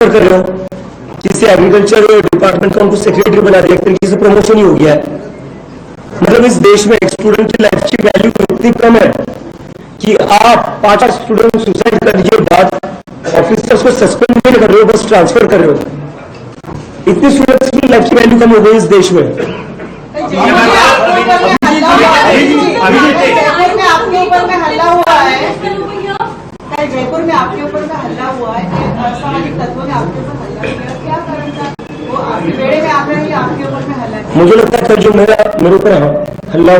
कर रहे हो, किसी एग्रीकल्चर डिपार्टमेंट का उनको सेक्रेटरी बना दिया, एक तरीके से प्रमोशन ही हो गया है। मतलब इस देश में एक स्टूडेंट की लाइफ की वैल्यू इतनी कम है कि आप 5 स्टूडेंट सुसाइड करने के बाद ऑफिसर्स को सस्पेंड नहीं कर रहे हो, बस ट्रांसफर कर रहे हो। इतनी स्टूडेंट्स की लाइफ की वैल्यू कम हो गई इस देश में। जयपुर में आपके ऊपर में हल्ला हुआ है, असामाजिक तत्वों ने आपके ऊपर हल्ला किया, क्या कारण था? वो आपके बेड़े में आप रहे हैं, आपके ऊपर में हल्ला किया। मुझे लगता है जो मेरे ऊपर हमला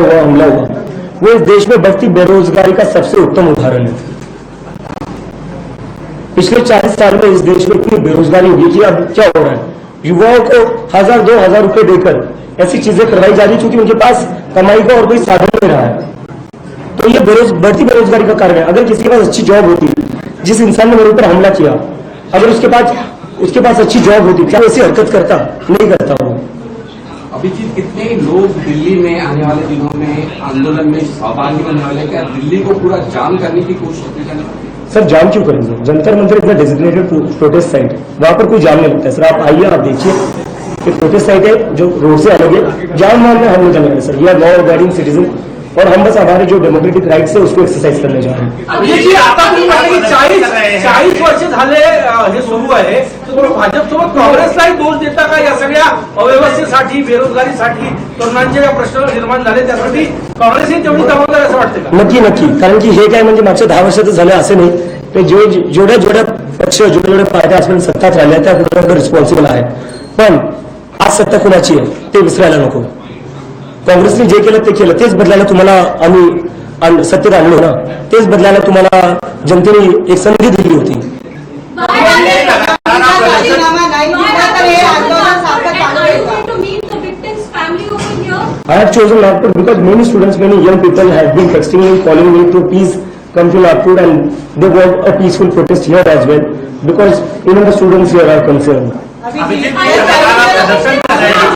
हुआ वो इस देश में बढ़ती बेरोजगारी का सबसे उत्तम उदाहरण है। पिछले 40 साल में इस देश में इतनी बेरोजगारी हुई कि अब क्या हो रहा है, युवाओं को 1000-2000 रुपए देकर ऐसी चीजें करवाई जा रही क्योंकि उनके पास कमाई का और कोई साधन नहीं रहा है। तो ये बढ़ती बेरोजगारी का कारण है। अगर किसी के पास अच्छी जॉब होती, जिस इंसान ने मेरे ऊपर हमला किया, अगर उसके पास अच्छी जॉब होती, क्या ऐसी हरकत करता? नहीं करता वो। अभिजीत, कितने लोग दिल्ली में आने वाले दिनों में आंदोलन में सहभागी बनने वाले, क्या दिल्ली को पूरा जाम करने की कोशिश की जाने वाली? सर जाम क्यों करेंगे? जंतर मंतर इतना डेजिग्नेटेड प्रोटेस्ट साइट, वहां पर कोई जाम नहीं लगता है। सर आप आइए, आप देखिए कि प्रोटेस्ट साइट है जो रोड से अलग है, जाम में हम नहीं जाने sir. We are law abiding citizen और हम बस हमारे जो डेमोक्रेटिक राइट्स है उसको एक्सरसाइज करने जा रहे हैं। आता तुम्ही म्हणता की 40 वर्ष झाले हे सुरू आहे, तर तुम्ही भाजपसोबत काँग्रेसलाही दोष देता का या सगळ्या अव्यवस्थेसाठी, बेरोजगारीसाठी, तरुणांचे ज्या प्रश्न निर्माण झाले त्यासाठी काँग्रेसही तेवढी जबाबदार असं वाटतं का? नक्की, कारण की हे काय म्हणजे मागच्या 10 वर्षात झालं असं नाही, ते जेवढ्या पक्ष जेवढ्या पार्ट्या आजपर्यंत सत्तात राहिल्या त्या कुठे रिस्पॉन्सिबल आहे, पण आज सत्ता कुणाची आहे ते विसरायला नको। काँग्रेसने जे केलं ते केलं, तेच बदलायला तुम्हाला आम्ही सत्तेत आणलो ना, तेच बदलायला तुम्हाला जनतेने एक संधी दिली होती। I have chosen Nagpur because many students, many young people have been texting me, calling me to please come to Nagpur and they want a peaceful protest here as well because even the students here are concerned.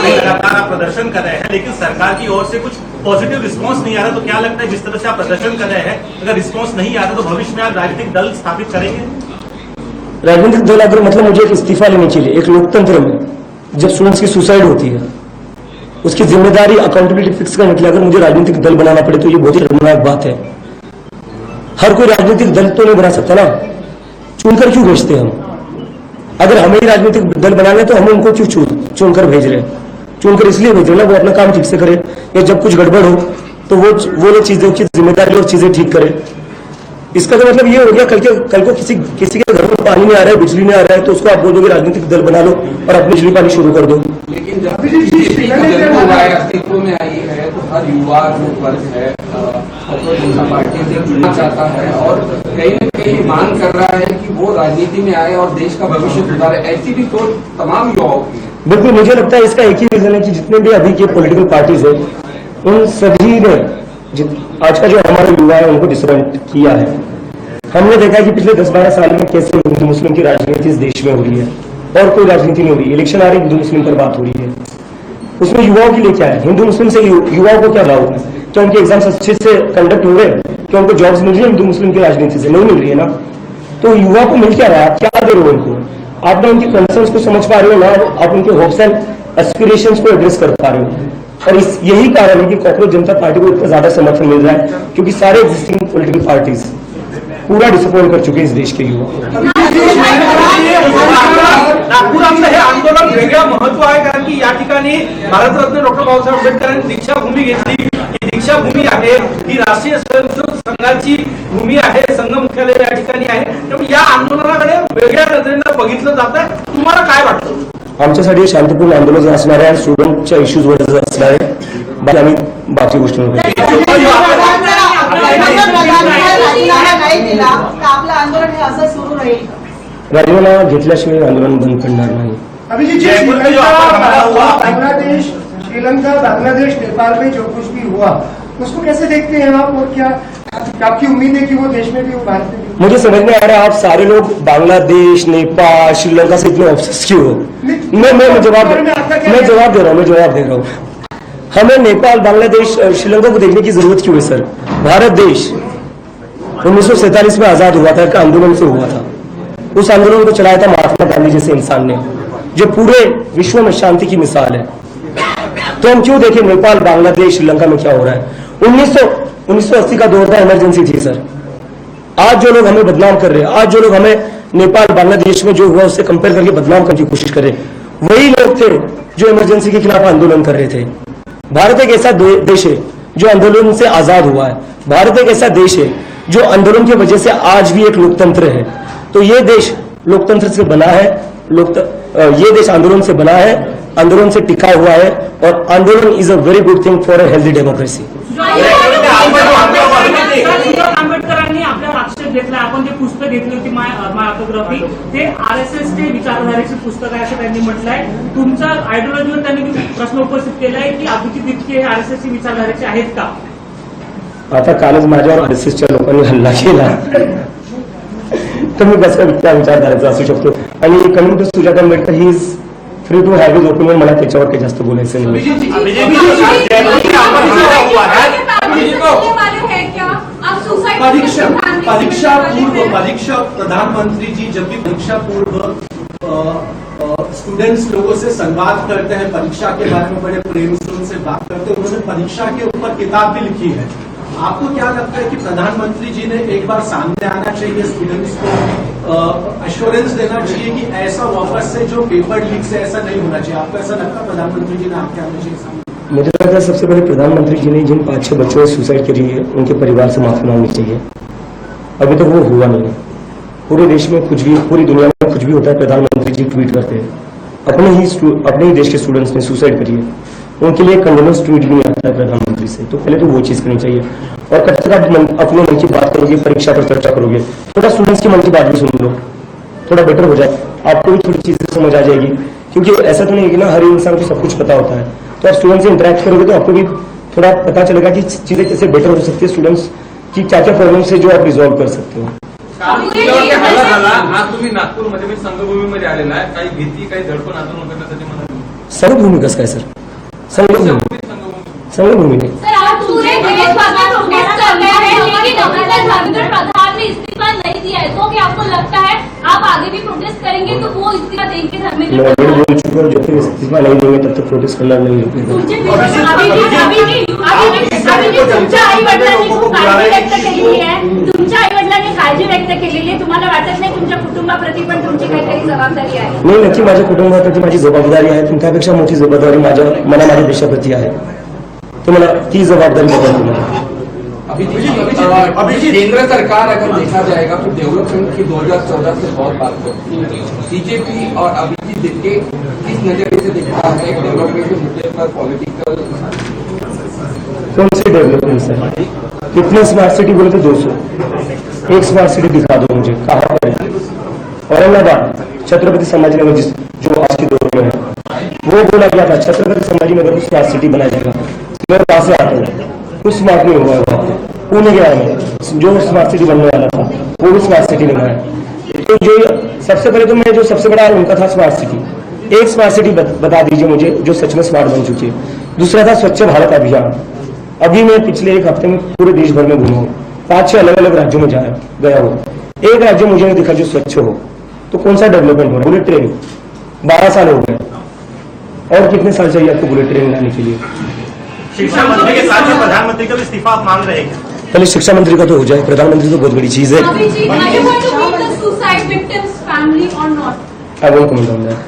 लगातार आप प्रदर्शन कर रहे हैं, लेकिन सरकार की ओर से कुछ पॉजिटिव रिस्पांस नहीं आ रहा, तो क्या लगता है जिस तरह से आप प्रदर्शन कर रहे हैं, अगर रिस्पांस नहीं आ रहा तो भविष्य में आप राजनीतिक दल स्थापित करेंगे? राजनीतिक दल अगर मतलब मुझे एक इस्तीफा लेने के लिए, एक लोकतंत्र में जब स्टूडेंट्स की सुसाइड होती है उसकी जिम्मेदारी अकाउंटेबिलिटी फिक्स करने के लिए अगर मुझे राजनीतिक दल बनाना पड़े तो ये बहुत ही शर्मनाक बात है। हर कोई राजनीतिक दल तो नहीं बना सकता ना, चुनकर क्यों भेजते हम? अगर हमें ही राजनीतिक दल बनाना है तो हम उनको क्यों चुनकर भेज रहे हैं? चुनकर इसलिए भेज रहे हैं ना वो अपना काम ठीक से करे, या जब कुछ गड़बड़ हो तो वो लोग चीजों की जिम्मेदारी और चीजें ठीक करे। इसका तो मतलब ये हो गया कल को किसी के घर में पानी नहीं आ रहा है, बिजली नहीं आ रहा है, तो उसको आप बोलोगे राजनीतिक दल बना लो और अपनी बिजली पानी शुरू कर दो। लेकिन जब अस्तित्व में आई है तो हर युवा जो वर्ग है जनता पार्टी से जुड़ना चाहता है और कहीं न कहीं मांग कर रहा है कि वो राजनीति में आए और देश का भविष्य सुधारे, ऐसी भी सोच तमाम युवाओं की। बिल्कुल, मुझे लगता है इसका एक ही रीजन है कि जितने भी अभी के पॉलिटिकल पार्टीज है उन सभी ने आज का जो हमारे युवा है उनको डिसअपॉइंट किया है। हमने देखा है कि पिछले 10-12 साल में कैसे हिंदू मुस्लिम की राजनीति इस देश में हो रही है और कोई राजनीति नहीं हो रही। इलेक्शन आ रही है, हिंदू मुस्लिम पर बात हो रही है, उसमें युवाओं के लिए क्या है? हिंदू मुस्लिम से युवाओं को क्या लाभ है? क्या उनके एग्जाम्स अच्छे से कंडक्ट हो रहे हैं? क्या उनको जॉब्स मिल रही है? हिंदू मुस्लिम की राजनीति से नहीं मिल रही है ना, तो युवा को मिल क्या रहा है? आप क्या दे रहे हो उनको? आप ना उनकी कंसर्न्स को समझ पा रहे हो, ना आप उनके होप्स एंड एस्पिरेशंस को एड्रेस कर पा रहे हो। और यही कारण है कि कॉकरोच जनता पार्टी को इतना ज्यादा समर्थन मिल रहा है क्योंकि सारे एग्जिस्टिंग पॉलिटिकल पार्टीज पूरा डिसअपॉइंट कर चुके हैं इस देश के युवा। नागपुरातलं हे आंदोलन वेगळं महत्व आहे कारण की या ठिकाणी भारतरत्न डॉक्टर बाबासाहेब आंबेडकरांनी दीक्षाभूमी घेतली। ही दीक्षाभूमी आहे, ही राष्ट्रीय स्वयंसेवक संघाची भूमी आहे, संघ मुख्यालय या ठिकाणी आहे, त्यामुळे या आंदोलनाकडे वेगळ्या नजरेनं बघितलं जात आहे। तुम्हाला काय वाटतं? आमच्यासाठी शांतपूर्ण आंदोलन असणार आहे, स्टुडंटच्या इश्यूजवर असणार आहे, बाकी आम्ही बाकी गोष्टींवर राजीनामा घेतल्याशिवाय आंदोलन बंद पडणार नाही। बांग्लादेश, श्रीलंका, बांग्लादेश, नेपाल में जो कुछ भी हुआ उसको कैसे देखते हैं आप और क्या आपकी उम्मीद है कि वो देश में भी, वो भारत में भी? मुझे समझ में आ रहा है आप सारे लोग बांग्लादेश, नेपाल, श्रीलंका से इतने ऑब्सेस क्यों हो? मैं जवाब दे रहा हूँ। हमें नेपाल, बांग्लादेश, श्रीलंका को देखने की जरूरत क्यों है सर? भारत देश 1947 में आजाद हुआ था, का आंदोलन से हुआ था। उस आंदोलन को चलाया था महात्मा गांधी जैसे इंसान ने, जो पूरे विश्व में शांति की मिसाल है। तो हम क्यों देखें नेपाल, बांग्लादेश, श्रीलंका में क्या हो रहा है। 1980 का दौर था, इमरजेंसी थी सर। आज जो लोग हमें बदनाम कर रहे हैं, आज जो लोग हमें नेपाल, बांग्लादेश में जो हुआ उससे कंपेयर करके बदनाम करने की कोशिश कर रहे हैं, वही लोग थे जो इमरजेंसी के खिलाफ आंदोलन कर रहे थे। भारत एक ऐसा देश है जो आंदोलन से आजाद हुआ है। भारत एक ऐसा देश है जो आंदोलन की वजह से आज भी एक लोकतंत्र है। तो ये देश लोकतंत्र से बना है, ये देश आंदोलन से बना है, आंदोलन से टिका हुआ है, और आंदोलन is a very good thing for a healthy democracy. आंबेडकरांनी आपल्यावर आक्षेप घेतला, आपण जे पुस्तक घेतली होती माय ऑटोग्राफी, ते आरएसएसचे विचारधारेचे पुस्तक आहे असं त्यांनी म्हटलंय। तुमच्या आयडिओलॉजीवर त्यांनी प्रश्न उपस्थित केलाय की अभिजित दिपके हे आरएसएसची विचारधारेचे आहेत का? आता कालच माझ्यावर आरएसएसच्या लोकांनी हल्ला केला, तर मी कसं त्या विचारधारेचा असू शकतो। आणि coming to Sujata Ambedkar, he is free to have his opinion, मला त्याच्यावर काही जास्त बोलायचं नाही। परीक्षा प्रधानमंत्री जी जब भी परीक्षा पूर्व स्टूडेंट्स लोगों से संवाद करते हैं, परीक्षा के बारे में बड़े प्रेम से उनसे बात करते हैं, उन्होंने परीक्षा के ऊपर किताब भी लिखी है। आपको क्या लगता है कि प्रधानमंत्री जी ने एक बार सामने आना चाहिए, स्टूडेंट्स को एश्योरेंस देना चाहिए कि ऐसा वापस से जो पेपर लीक से ऐसा नहीं होना चाहिए? आपको ऐसा लगता है प्रधानमंत्री जी ने आगे आना चाहिए सामने? मुझे लगता है सबसे पहले प्रधानमंत्री जी ने जिन 5-6 बच्चों ने सुसाइड करी है, उनके परिवार से माफी मांगनी चाहिए। अभी तक वो हुआ नहीं है। पूरे देश में कुछ भी, पूरी दुनिया में कुछ भी होता है, प्रधानमंत्री जी ट्वीट करते हैं। अपने ही देश के स्टूडेंट्स ने सुसाइड करी है, उनके लिए कंडोलेंस ट्वीट भी आता है प्रधानमंत्री से। तो पहले तो वो चीज करनी चाहिए। और कब तक आप अपने मन की बात करोगे, परीक्षा पर चर्चा करोगे, थोड़ा स्टूडेंट्स की मन की बात भी सुन लो, थोड़ा बेटर हो जाए, आपको भी थोड़ी चीजें समझ आ जाएगी। क्योंकि ऐसा तो नहीं है कि ना हर इंसान को सब कुछ पता होता है। तो आप स्टूडेंट से इंटरेक्ट करोगे तो आपको भी थोड़ा पता चलेगा कि चीजें कैसे बेटर हो सकती है, स्टूडेंट्स की क्या क्या प्रॉब्लम से जो आप रिझॉल्व कर सकते हो। आज तुम्ही नागपूरमध्ये मी संघभूमीमध्ये आलेला आहे, काही भीती, काही दडपण आंदोलन करण्यासाठी मला संघभूमी कसं काय सर? संघभूमी नहीं। सर, आज पूरे देश भर में प्रोटेस्ट कर रहे हैं, लेकिन धर्मेंद्र प्रधान ने इस्तीफा नहीं दिया है। तो क्या आपको लगता है आप आगे भी प्रोटेस्ट करेंगे तो वो इस्तीफा देंगे धर्मेंद्र मैं प्रधान? बोल चुका हूँ, जब तक इस्तीफा नहीं देंगे तब तक प्रोटेस्ट करना नहीं रुकेगा। तुमच्या आई वडिलांनी खूप काळजी व्यक्त केलेली आहे, तुमच्या आई वडिलांनी काळजी व्यक्त केलेली आहे। तुम्हाला वाटत नाही तुमच्या कुटुंबाप्रती पण तुमची काहीतरी जबाबदारी आहे? नाही, नक्की माझ्या कुटुंबाप्रती माझी जबाबदारी आहे, पण त्यापेक्षा मोठी जबाबदारी माझ्या देशाप्रती आहे। तो मला ती जबाबदारी बदलते मला। अभिजीत, केंद्र सरकार अगर देखा जाएगा तो डेवलपमेंट की 2014 से बहुत बात करती है। बीजेपी और अभिजीत दिपके किस नजरिए से देखता है डेवलपमेंट के मुद्दे पर पॉलिटिकल? कौन सी डेवलपमेंट सर? कितने स्मार्ट सिटी बोले तो 200। एक स्मार्ट सिटी दिखा दो मुझे, कहाँ पर है? औरंगाबाद, छत्रपति संभाजीनगर, जो आज के दौर में है, वो बोला गया था छत्रपति संभाजीनगर को स्मार्ट सिटी बनाया जाएगा। मैं वहां से आता हूँ, कुछ स्मार्ट नहीं हुआ है। पुणे गया मैं, जो स्मार्ट सिटी बनने वाला था वो भी स्मार्ट सिटी नहीं है। तो जो सबसे पहले तो मैं जो सबसे बड़ा उनका था स्मार्ट सिटी, एक स्मार्ट सिटी बता दीजिए मुझे जो सच में स्मार्ट बन चुकी है। दूसरा था स्वच्छ भारत अभियान। अभी मैं पिछले 1 हफ्ते में पूरे देश भर में घूमा हूँ, 5-6 अलग अलग राज्यों में गया हूँ, एक राज्य मुझे नहीं दिखा जो स्वच्छ हो। तो कौन सा डेवलपमेंट हो रहा है? बुलेट ट्रेन 12 साल हो गए, और कितने साल चाहिए आपको बुलेट ट्रेन लाने के लिए? शिक्षा मंत्री के साथ में प्रधानमंत्री का भी इस्तीफा आप मांग रहे हैं? पहले शिक्षा मंत्री का तो हो जाए, प्रधानमंत्री तो बहुत बड़ी चीज है। Abhijit, are you going to meet the suicide victims' family or not? I won't comment on that.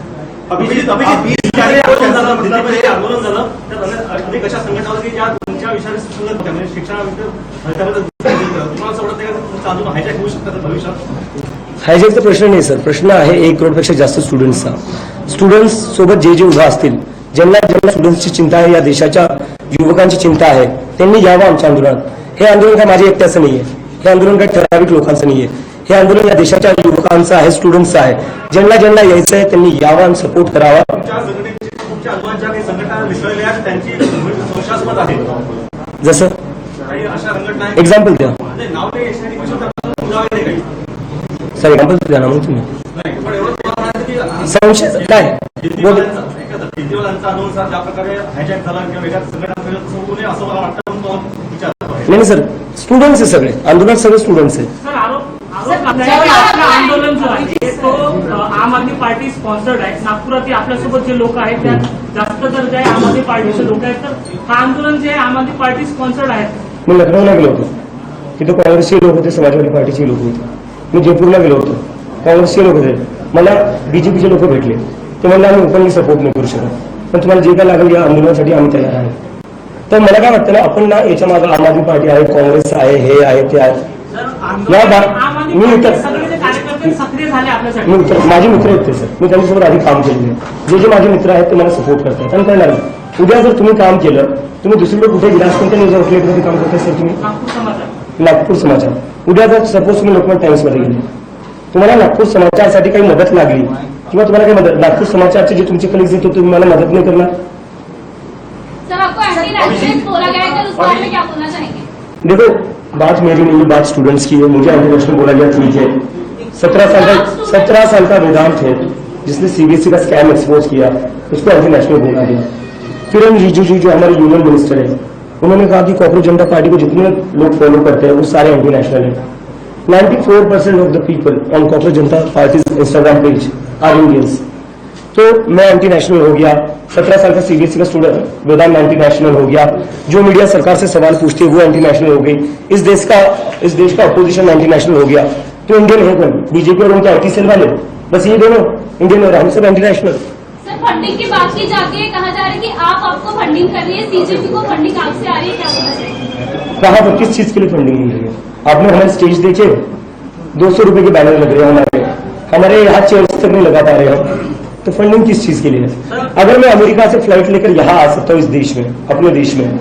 Abhijit 20 January रोज दिल्लीमध्ये आंदोलन झालं, तर अनेक अशा संघटना होत्या की ज्या तुमच्या विषयाने सुसंगत होत्या, म्हणजे शिक्षणाबद्दल तुम्हाला असं वाटतं का तुमचं अजून हायजॅक होऊ शकतं भविष्यात? हायजॅकचा प्रश्न नाही सर, प्रश्न आहे 1 करोडपेक्षा जास्त स्टुडंट्सचा। स्टुडंट्स सोबत जे उभा असतील, ज्यांना स्टुडंट्सची चिंता आहे, या देशाच्या युवकांची चिंता आहे, त्यांनी यावं आमच्या आंदोलनात। हे आंदोलन काय माझ्या एकट्याचं नाहीये, हे आंदोलन काय ठराविक लोकांचं नाहीये, हे आंदोलन या देशाच्या युवकांचं आहे, स्टुडंट्सचं आहे। ज्यांना यायचं आहे त्यांनी यावं आणि सपोर्ट करावा। तुमच्या आंदोलनात ज्या काही संघटना मिसळल्या आहेत त्यांची संशयास्पद आहे, जसं काही अशा संघटना एक्झाम्पल द्या नाव काही पुरावे नाही काही सर, एक्झाम्पल द्या ना मग तुम्ही। नाही, पण एवढं तुम्हाला म्हणायचं की संशय काय बोल, केजरीवालांचा अनुसार ज्या प्रकारे हायजॅक झाला किंवा वेगळ्या संघटना होऊ नये असं मला वाटतं, पण तो विचार नाही सर, स्टुडंट्स आहे सगळे, आंदोलनात सगळे स्टुडंट्स आहे। सर, आरोप करताय की आपलं आंदोलन जो आहे तो आम आदमी पार्टी स्पॉन्सर्ड आहे. नागपुरात आपल्यासोबत जे लोक आहेत त्यात जास्त तर जे आम आदमी पार्टीचे लोक आहेत, तर हा आंदोलन जे आहे आम आदमी पार्टी स्पॉन्सर्ड आहेत. मी लखनौला गेलो होतो, तिथे काँग्रेसचे लोक होते, समाजवादी पार्टीचे लोक होते. मी जयपूरला गेलो होतो, काँग्रेसचे लोक होते. मला बीजेपीचे लोक भेटले, ते म्हणले आम्ही ओपनली सपोर्ट नाही करू शकत, पण तुम्हाला जे काय लागेल या आंदोलनासाठी आम्ही तयार आहे. तर मला काय वाटतं ना, आपण ना याच्या मागे आम आदमी पार्टी आहे, काँग्रेस आहे, हे आहे, ते आहे. आम आदमी पार्टीचे सगळे जे कार्यकर्ते सक्रिय झाले आपल्यासाठी. माझे मित्र आहेत ते सर, मी त्यांच्यासोबत आधी काम केलेलं आहे. जे माझे मित्र आहेत ते मला सपोर्ट करतात आणि करणार. उद्या जर तुम्ही काम केलं, तुम्ही दुसरीकडे कुठे गेला कोणत्या न्यूज आउटलेटमध्ये काम करता सर तुम्ही? नागपूर समाचार. उद्या जर सपोज तुम्ही लोकमत टाइम्समध्ये गेले, तुम्हाला नागपूर समाचारसाठी काही मदत लागली किंवा तुम्हाला काही मदत, नागपूर समाचारचे जे तुमचे कलिग्स आहेत तुम्ही मला मदत नाही करणार. सर आपको एंटी नेशनल बोला गया है, तो उस बारे में क्या बोलना चाहेंगे? देखो, बात मेरी नहीं, बात स्टूडेंट्स की है. मुझे इंटरनेशनल बोला गया, ठीक है. 17 साल का वेदांत है जिसने सीबीएसई का स्कैम एक्सपोज किया, उसको इंटरनेशनल बोला गया. किरण रिजिजू जो हमारे यूनियन मिनिस्टर है, उन्होंने कहा कि कॉकरोच जनता पार्टी को जितने लोग फॉलो करते हैं वो सारे एंटी नेशनल है. 94% of the people on Cockroach Janta Party Instagram page are Indians. तो मैं एंटी नेशनल हो गया, 17 साल का सीबीएसई का स्टूडेंट वेदांत एंटी नेशनल हो गया, जो मीडिया सरकार से सवाल पूछती है वो एंटी नेशनल हो गई, इस देश का अपोजिशन एंटी नेशनल हो गया. तो इंडियन है कौन? बीजेपी और उनके आईटी सेल वाले, बस ये दोनों इंडियन और हम सब एंटी नेशनल. सर फंडिंग की बात की जाती है, कहा जा रहा है कि आपको फंडिंग कर रही है, सीजेपी को फंडिंग आपसे आ रही है, क्या बोलना चाहिए? कहा पर किस चीज के लिए फंडिंग मिल रही है? आपने हमारे स्टेज देखे, 200 रुपए के बैनर लग रहे हैं हमारे यहाँ चेयर्स तक नहीं लगा पा रहे हैं. तो फंडिंग किस चीज के लिए है? अगर मैं अमेरिका से फ्लाइट लेकर यहाँ आ सकता हूँ इस देश में, अपने देश में,